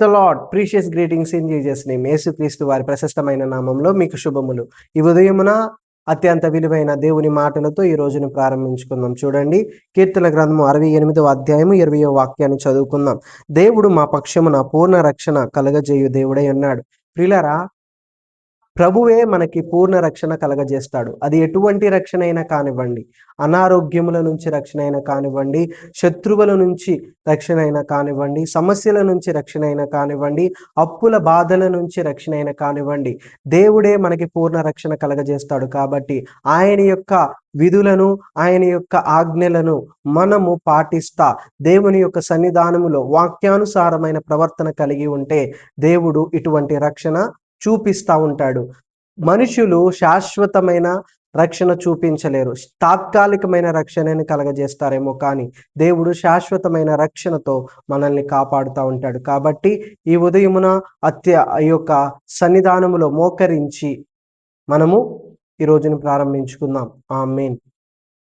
The lord. Precious greetings in Jesus name. యేసుక్రీస్తు వారి ప్రశస్తమైన నామంలో మీకు శుభములు. ఈ ఉదయమున అత్యంత విలువైన దేవుని మాటలతో ఈ రోజును ప్రారంభించుకుందాం. చూడండి, కీర్తన గ్రంథము 68వ అధ్యాయము 20వ వాక్యాన్ని చదువుకుందాం. దేవుడు మా పక్షమున పూర్ణ రక్షణ కలగజేయు దేవుడై ఉన్నాడు. ప్రియులారా, ప్రభువే మనకి పూర్ణ రక్షణ కలగజేస్తాడు. అది ఎటువంటి రక్షణ అయినా కానివ్వండి, అనారోగ్యముల నుంచి రక్షణ అయినా కానివ్వండి, శత్రువుల నుంచి రక్షణ అయినా కానివ్వండి, సమస్యల నుంచి రక్షణ అయినా కానివ్వండి, అప్పుల బాధల నుంచి రక్షణ అయినా కానివ్వండి, దేవుడే మనకి పూర్ణ రక్షణ కలగజేస్తాడు. కాబట్టి ఆయన యొక్క విధులను, ఆయన యొక్క ఆజ్ఞలను మనము పాటిస్తా దేవుని యొక్క సన్నిధానములో వాక్యానుసారమైన ప్రవర్తన కలిగి ఉంటే దేవుడు ఇటువంటి రక్షణ చూపిస్తూ ఉంటాడు. మనుషులు శాశ్వతమైన రక్షణ చూపించలేరు, తాత్కాలికమైన రక్షణని కలగజేస్తారేమో, కానీ దేవుడు శాశ్వతమైన రక్షణతో మనల్ని కాపాడుతూ ఉంటాడు. కాబట్టి ఈ ఉదయమున ఈ యొక్క సన్నిధానములో మోకరించి మనము ఈ రోజును ప్రారంభించుకుందాం. ఆమేన్.